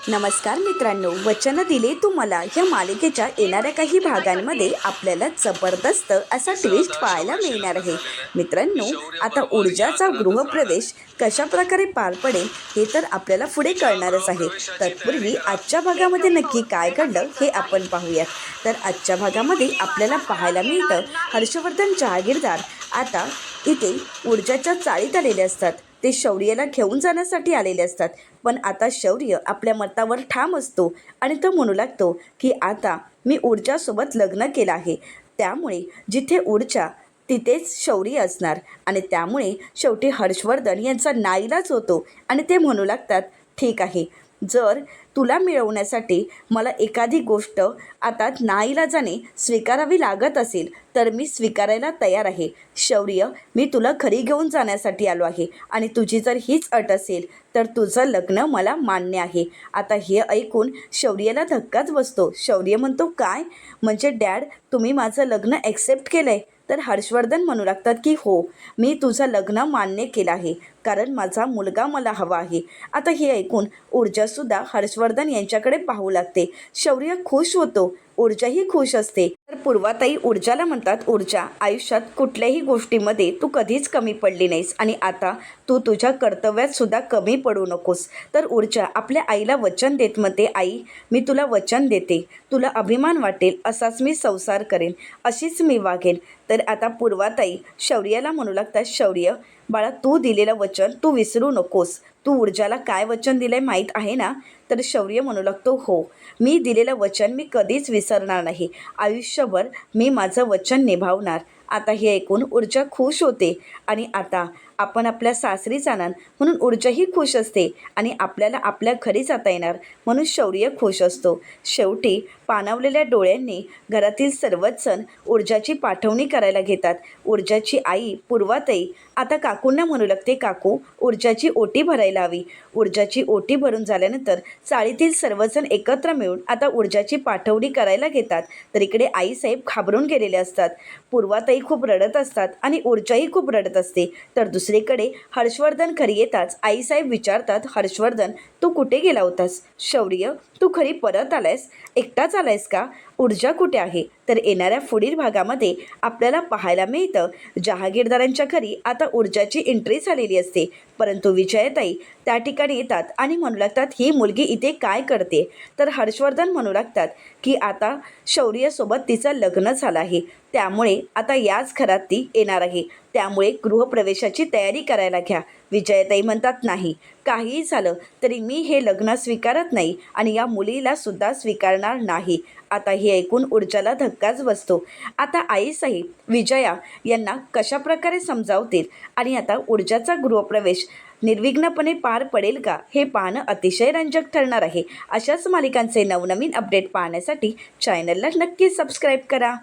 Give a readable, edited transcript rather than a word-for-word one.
नमस्कार मित्रांनो, वचन दिले तुम्हाला या मालिकेच्या येणाऱ्या काही भागांमध्ये आपल्याला जबरदस्त असा ट्विस्ट पाहायला मिळणार आहे। मित्रांनो, आता ऊर्जाचा गृहप्रवेश कशा प्रकारे पार पडेल हे तर आपल्याला पुढे कळणारच आहे। तत्पूर्वी आजच्या भागामध्ये नक्की काय घडलं हे आपण पाहूयात। तर आजच्या भागामध्ये आपल्याला पाहायला मिळतं हर्षवर्धन जहागीरदार आता इथे ऊर्जाच्या चाळीत आलेले असतात। ते शौर्यला घेऊन जाण्यासाठी आलेले असतात, पण आता शौर्य आपल्या मतावर ठाम असतो आणि तो म्हणू लागतो की आता मी ऊर्जासोबत लग्न केलं आहे, त्यामुळे जिथे ऊर्जा तिथेच शौर्य असणार। आणि त्यामुळे शेवटी हर्षवर्धन यांचा नाईलाज होतो आणि ते म्हणू लागतात, ठीक आहे, जर तुला मिळवण्यासाठी मला एखादी गोष्ट आता नाईलाजाने स्वीकारावी लागत असेल तर मी स्वीकारायला तयार आहे। शौर्य, मी तुला घरी घेऊन जाण्यासाठी आलो आहे आणि तुझी जर हीच अट असेल तर तुझं लग्न मला मान्य आहे। आता हे ऐकून शौर्याला धक्काच बसतो। शौर्य म्हणतो, काय म्हणजे डॅड, तुम्ही माझं लग्न ॲक्सेप्ट केलं आहे? तर हर्षवर्धन म्हणू लागतात की हो, मी तुझं लग्न मान्य केलं आहे, कारण माझा मुलगा मला हवा आहे। आता हे ऐकून ऊर्जासुद्धा हर्षवर्धन यांच्याकडे पाहू लागते। शौर्य खुश होतो, ऊर्जाही खुश असते। तर पूर्वाताई ऊर्जाला म्हणतात, ऊर्जा, आयुष्यात कुठल्याही गोष्टीमध्ये तू कधीच कमी पडली नाहीस आणि आता तू तुझ्या कर्तव्यात सुद्धा कमी पडू नकोस। तर ऊर्जा आपल्या आईला वचन देत म्हणते, आई, मी तुला वचन देते, तुला अभिमान वाटेल असाच मी संसार करेन, अशीच मी वागेन। तर आता पूर्वाताई शौर्याला म्हणू लागतात, शौर्य बाळा, तू दिलेलं वचन तू विसरू नकोस। तू ऊर्जाला काय वचन दिलंय माहीत आहे ना? तर शौर्य म्हणू लागतो, हो, मी दिलेलं वचन मी कधीच विसरणार नाही, आयुष्यभर मी माझं वचन निभावणार। आता हे ऐकून ऊर्जा खुश होते आणि आता आपण आपल्या सासरी जाणार म्हणून ऊर्जाही खुश असते आणि आपल्याला आपल्या घरी जाता येणार म्हणून शौर्य खुश असतो। शेवटी पाणावलेल्या डोळ्यांनी घरातील सर्वच जण ऊर्जाची पाठवणी करायला घेतात। ऊर्जाची आई पूर्वाताई आता काकूंना म्हणू लागते, काकू, ऊर्जाची ओटी भरायला हवी। ऊर्जाची ओटी भरून झाल्यानंतर चाळीतील सर्वजण एकत्र मिळून आता ऊर्जाची पाठवणी करायला घेतात। तर इकडे आईसाहेब घाबरून गेलेले असतात, पूर्वाताई खूप रडत असतात आणि ऊर्जाही खूप रडत असते। तर दुसरीकडे हर्षवर्धन घरी येताच आईसाहेब विचारतात, हर्षवर्धन, तू कुठे गेला होतास? शौर्य, तू घरी परत आलायस? एकटाच आलायस का? ऊर्जा कुठे आहे? तर येणाऱ्या पुढील भागामध्ये आपल्याला पाहायला मिळतं जहागीरदारांच्या घरी आता ऊर्जाची एंट्री झालेली असते, परंतु विजयाताई त्या ठिकाणी येतात आणि म्हणू लागतात, ही मुलगी इथे काय करते? तर हर्षवर्धन म्हणू लागतात की आता शौर्यसोबत तिचं लग्न झालं आहे, त्यामुळे आता याच घरात ती येणार आहे, त्यामुळे गृहप्रवेशाची तयारी करायला घ्या। विजयाताई म्हणतात, नाही, काहीही झालं तरी मी हे लग्न स्वीकारत नाही आणि या मुलीला सुद्धा स्वीकारणार नाही। आता हे ऐकून ऊर्जाला धक्काच बसतो। आता आईसाहेब विजया यांना कशाप्रकारे समजावतील आणि आता ऊर्जाचा गृहप्रवेश निर्विघ्नपणे पार पडेल का हे पाहणं अतिशय रंजक ठरणार आहे। अशाच मालिकांचे नवनवीन अपडेट पाहण्यासाठी चॅनलला नक्की सबस्क्राईब करा।